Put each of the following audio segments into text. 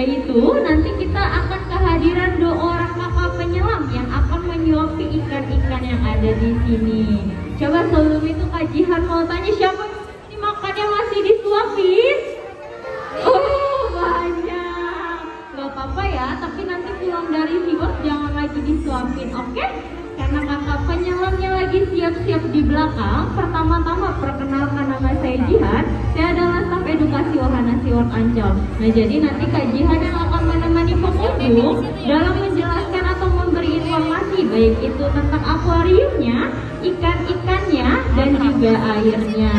yaitu nanti kita akan kehadiran 2 orang kakak penyelam yang akan menyuapi ikan-ikan yang ada di sini. Coba sebelum itu Kak Jihan mau tanya, siapa ini makannya masih disuapin? Oh banyak, gak apa-apa ya, tapi nanti pulang dari SeaWorld jangan lagi disuapin, oke? Karena kakak penyelamnya lagi siap-siap di belakang. Pertama-tama perkenalkan, nama saya Jihan. Saya adalah staf edukasi wahana SeaWorld Ancol. Nah jadi nanti Kak Jihan yang akan menemani pengunjung dalam menjelaskan atau memberi informasi, baik itu tentang akuariumnya, ikan-ikannya, dan juga airnya.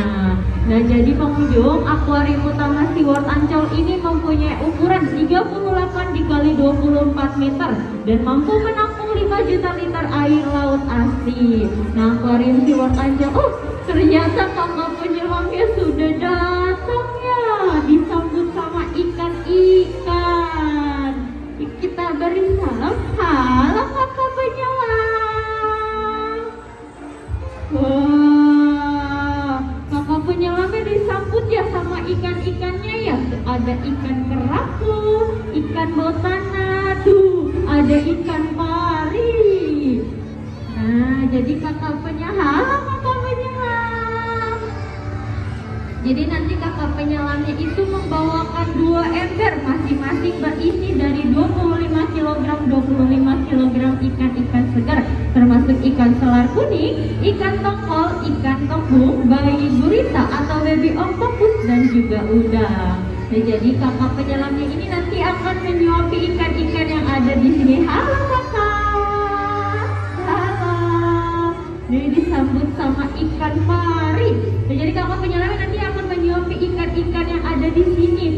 Nah jadi pengunjung, akuarium utama SeaWorld Ancol ini mempunyai ukuran 38 dikali 24 meter dan mampu menampung 5 juta liter air laut asli. Nah akuarium SeaWorld Ancol, ternyata kakak penyelamnya sudah datang ya, disambut sama ikan-ikan. Kita beri salam, halo kakak penyelam. Wah, kakak penyelamnya disambut ya sama ikan-ikannya ya. Ada ikan kerapu, ikan botana, tuh ada ikan pari. Nah, jadi kakak penyelam, kakak penyelam. Jadi nanti kakak penyelamnya itu membawakan 2 ember masing-masing berisi dari 25 kg 25 kg ikan-ikan segar, termasuk ikan selar kuning, ikan tongkol, ikan tembung, bayi gurita atau baby octopus, dan juga udang. Nah, jadi kakak penyelamnya ini nanti akan menyuapi ikan-ikan yang ada di sini. Halo kakak, halo. Jadi disambut sama ikan pari. Nah, jadi kakak penyelamnya nanti akan menyuapi ikan-ikan yang ada di sini.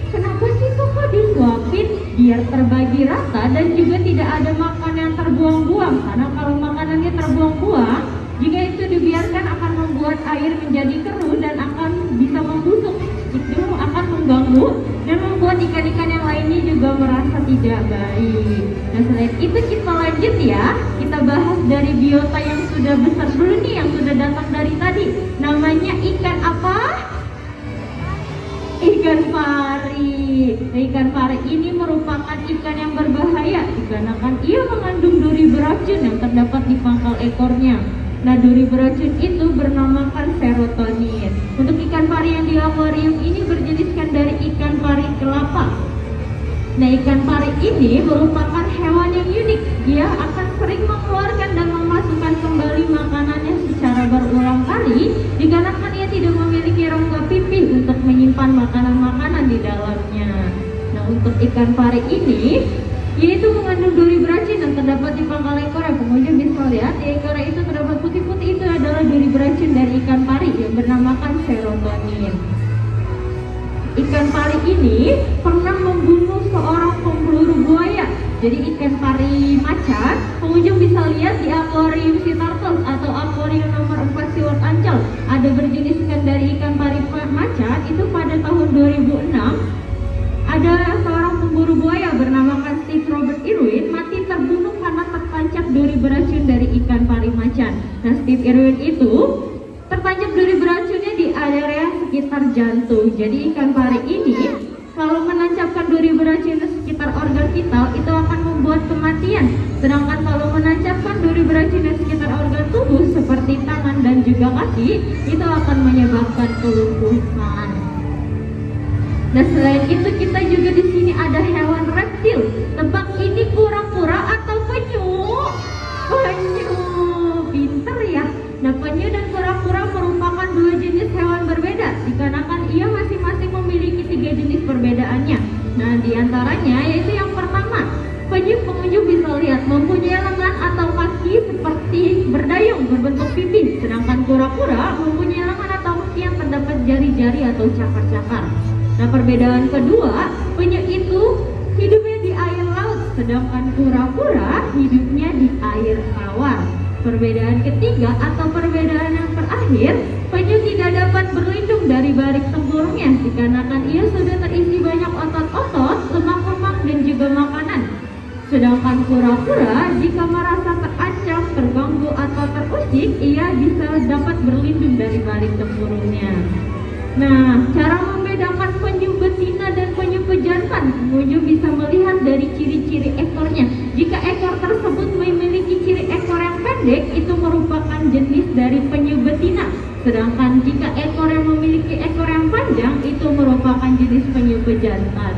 Kenapa sih kok disuapin? Biar terbagi rata dan juga tidak ada makanan yang terbuang-buang. Karena kalau makanannya terbuang-buang, jika itu dibiarkan akan membuat air menjadi keruh dan akan bisa membusuk. Itu akan mengganggu dan membuat ikan-ikan yang lainnya juga merasa tidak baik. Nah selain itu kita lanjut ya, kita bahas dari biota yang sudah besar dulu nih, yang sudah datang dari tadi. Namanya ikan apa? Ikan pari. Nah, ikan pari ini merupakan ikan yang berbahaya dikarenakan ia mengandung duri beracun yang terdapat di pangkal ekornya. Nah, duri beracun itu bernamakan serotonin. Untuk ikan pari yang di akuarium ini berjeniskan dari ikan pari kelapa. Nah, ikan pari ini merupakan hewan yang unik. Dia akan sering mengeluarkan dan memasukkan kembali makanannya secara berulang kali dikarenakan ia tidak memiliki rongga pipih untuk menyimpan makanan-makanan di dalamnya. Nah, untuk ikan pari ini yaitu mengandung duri beracun yang terdapat di pangkal ekor. Pengunjung bisa lihat di ekor itu terdapat putih-putih, itu adalah duri beracun dari ikan pari yang bernamakan serotonin. Ikan pari ini pernah membunuh seorang pemburu buaya. Jadi ikan pari macan, pengunjung bisa lihat di akuarium Sea Turtles atau akuarium nomor 4 SeaWorld Ancol. Ada berjeniskan dari ikan pari macan itu pada tahun 2006. Ada seorang pemburu buaya bernamakan Steve Robert Irwin mati terbunuh karena tertancap duri beracun dari ikan pari macan. Nah, Steve Irwin itu tertancap duri beracunnya di area sekitar jantung. Jadi ikan pari ini kalau menancapkan duri beracun di sekitar organ vital itu akan membuat kematian. Sedangkan kalau menancapkan duri beracun di sekitar organ tubuh seperti tangan dan juga kaki itu akan menyebabkan kelumpuhan. Nah selain itu kita juga di sini ada hewan reptil. Tebak ini kura-kura atau penyu? Penyu, pinter ya. Nah penyu dan kura-kura merupakan 2 jenis hewan berbeda dikarenakan ia masing-masing memiliki 3 jenis perbedaannya. Nah diantaranya yaitu yang pertama, penyu pengunjung bisa lihat mempunyai lengan atau kaki seperti berdayung berbentuk pipi, sedangkan kura-kura mempunyai lengan atau kaki yang terdapat jari-jari atau cakar-cakar. Nah perbedaan kedua, penyu itu hidupnya di air laut, sedangkan kura-kura hidupnya di air tawar. Perbedaan ketiga atau perbedaan yang terakhir, penyu tidak dapat berlindung dari balik tempurungnya dikarenakan ia sudah terisi banyak otot-otot, lemak-lemak dan juga makanan. Sedangkan kura-kura jika merasa terancam, terganggu atau terusik, ia bisa dapat berlindung dari balik tempurungnya. Nah, cara membedakan penyu betina dan penyu pejantan, pengunjung bisa merupakan jenis penyu pejantan.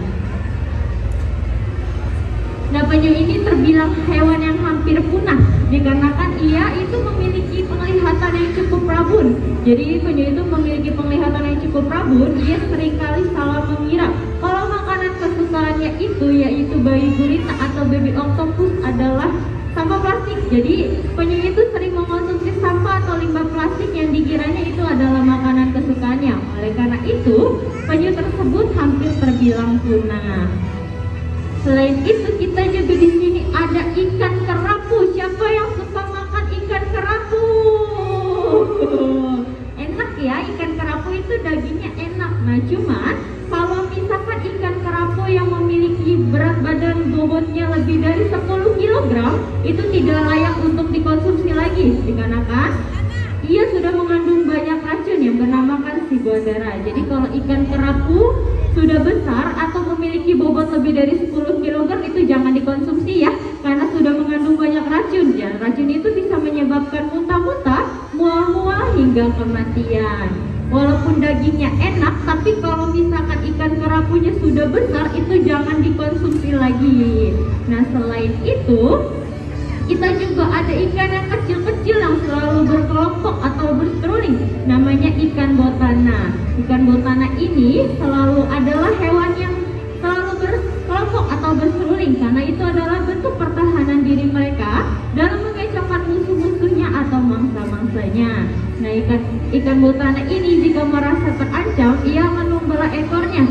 Nah, penyu ini terbilang hewan yang hampir punah dikarenakan ia itu memiliki penglihatan yang cukup rabun. Jadi penyu itu memiliki penglihatan yang cukup rabun. Ia seringkali salah mengira kalau makanan kesukaannya itu yaitu babi gurita atau baby octopus adalah sampah plastik. Jadi penyu itu sering mengonsumsi sampah atau limbah plastik yang dikiranya itu adalah makanan kesukaannya. Oleh karena itu, penyu tersebut hampir terbilang punah. Selain itu, kita juga di sini ada ikan kerapu. Siapa yang suka makan ikan kerapu? Enak ya, ikan kerapu itu dagingnya enak. Nah, cuman kalau misalkan ikan kerapu yang memiliki berat badan bobotnya lebih dari 10 kg, itu tidak layak untuk dikonsumsi lagi dikarenakan ia sudah mengandung banyak racun yang bernamakan ciguatera. Jadi kalau ikan kerapu sudah besar atau memiliki bobot lebih dari 10 kg itu jangan dikonsumsi ya, karena sudah mengandung banyak racun. Ya, racun itu bisa menyebabkan muntah-muntah, mual-mual hingga kematian. Walaupun dagingnya enak, tapi kalau misalkan ikan kerapunya sudah besar itu jangan dikonsumsi lagi. Nah, selain itu kita juga ada ikan yang kecil-kecil yang selalu berkelompok atau berseruling, namanya ikan botana. Ikan botana ini selalu adalah hewan yang selalu berkelompok atau berseruling karena itu adalah bentuk pertahanan diri mereka dalam mengecohkan musuh-musuhnya atau mangsa-mangsanya. Nah, ikan botana ini jika merasa terancam, ia akan membelah ekornya.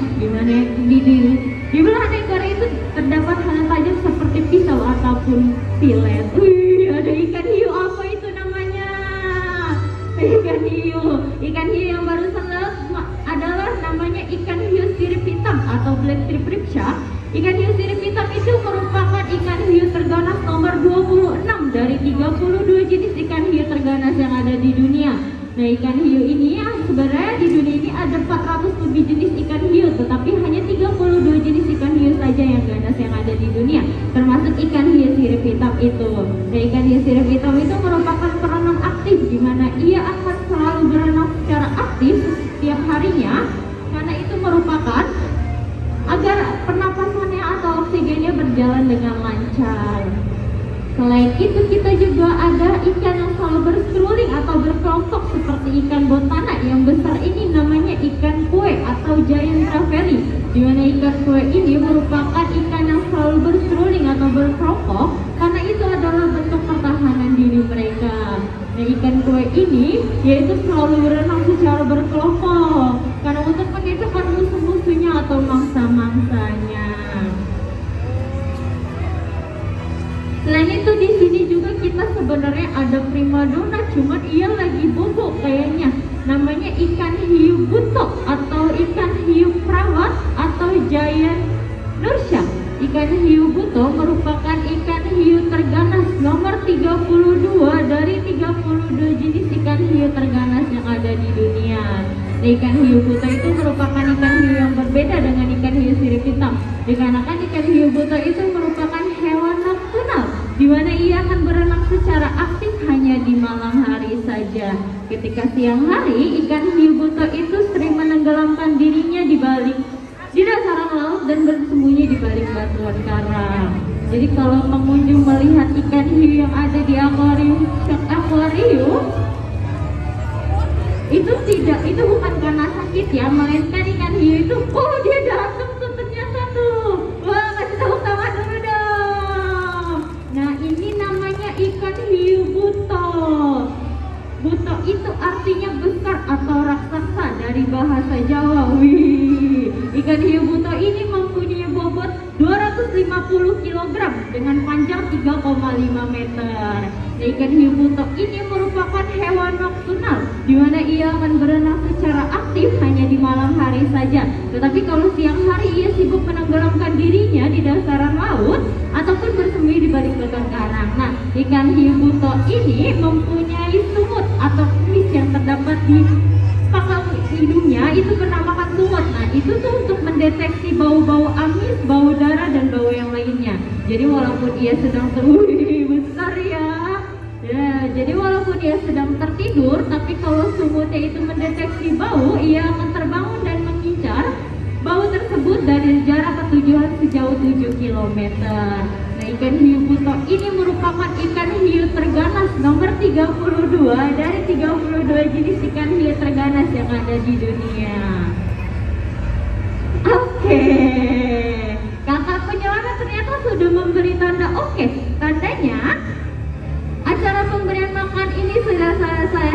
Di belahan ekor itu terdapat hal tajam seperti pisau ataupun silet. Wih, ada ikan hiu, apa itu namanya? Ikan hiu. Ikan hiu yang barusan adalah namanya ikan hiu sirip hitam atau black striped shark. Ikan hiu sirip hitam itu merupakan ikan hiu terganas nomor 26 dari 32 jenis ikan hiu terganas yang ada di dunia. Nah, ikan hiu ini ya sebenarnya di dunia ini ada 400 lebih jenis ikan hiu, tetapi hanya 32 jenis ikan hiu saja yang ganas yang ada di dunia, termasuk ikan hiu sirip hitam itu. Nah, ikan hiu sirip hitam itu merupakan perenang aktif di mana ia akan selalu berenang secara aktif setiap harinya, karena itu merupakan agar pernapasannya atau oksigennya berjalan dengan lancar. Selain itu, kita juga ada ikan yang selalu berseruling atau berkelompok seperti ikan botana yang besar ini namanya ikan kue atau giant trevally. Di mana ikan kue ini merupakan ikan yang selalu berseruling atau berkelompok karena itu adalah bentuk pertahanan diri mereka. Nah, ikan kue ini yaitu selalu berenang secara berkelompok karena untuk mengecohkan musuh-musuhnya atau mangsa-mangsanya. Selain itu di sini juga kita sebenarnya ada primadona, cuman ia lagi bobo kayaknya. Namanya ikan hiu buto atau ikan hiu perawat atau giant nursia. Ikan hiu buto merupakan ikan hiu terganas nomor 32 dari 32 jenis ikan hiu terganas yang ada di dunia. Nah, ikan hiu buto itu merupakan ikan hiu yang berbeda dengan ikan hiu sirip hitam. Dikarenakan ikan hiu buto itu merupakan hewan nocturnal, di mana ia akan berenang secara aktif hanya di malam hari saja. Ketika siang hari, ikan hiu buto itu sering menenggelamkan dirinya di dasaran laut dan bersembunyi di balik batuan karang. Jadi kalau pengunjung melihat ikan hiu yang ada di akuarium itu bukan karena sakit ya, melainkan ikan hiu itu dia datang tuh ternyata tuh. Wah, kasih tahu sama dulu dong. Nah, ini namanya ikan hiu buto. Buto itu artinya besar atau raksasa dari bahasa Jawa. Wih, ikan hiu buto ini mempunyai bobot 250 kg dengan panjang 3,5 meter. Nah, ikan hiu buto ini merupakan hewan nocturnal, di mana ia akan berenang secara aktif hanya di malam hari saja. Tetapi kalau siang hari ia sibuk menenggelamkan dirinya di dasaran laut ataupun bersembunyi di balik batuan karang. Nah, ikan hiu buto ini mempunyai sungut atau kumis yang terdapat di pangkal hidungnya, itu bernamakan sungut. Nah, itu tuh untuk mendeteksi bau-bau amis, bau darah, dan bau yang lainnya. Jadi walaupun ia sedang besar ya, jadi walaupun dia sedang tertidur, tapi kalau sumutnya itu mendeteksi bau, ia akan terbangun dan mengincar jarak ke tujuan sejauh 7 kilometer. Nah, ikan hiu buto ini merupakan ikan hiu terganas nomor 32 dari 32 jenis ikan hiu terganas yang ada di dunia. Oke, kakak penyelam ternyata sudah memberi tanda oke. Tandanya acara pemberian makan ini sudah selesai.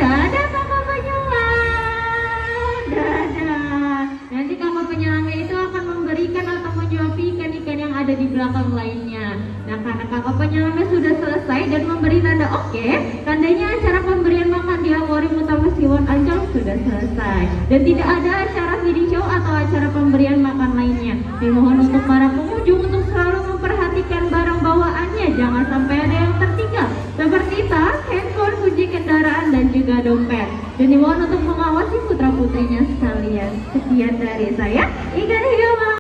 Dadah kakak penyelam, dadah. Nanti kakak penyelamnya itu akan memberikan atau menjawab ikan-ikan yang ada di belakang lainnya. Nah, karena kakak penyelamnya sudah selesai dan memberi tanda oke, tandanya acara pemberian makan di akuarium utama Siwon Ancol sudah selesai. Dan tidak ada acara feeding show atau acara pemberian makan lainnya. Dimohon untuk para pengunjung untuk selalu memperhatikan barang bawaannya, jangan sampai ada yang tertinggal seperti tas, handphone, kunci kendaraan, dan juga dompet. Dan dimohon untuk mengawasi putra putrinya sekalian. Sekian dari saya, Ikan Hiu.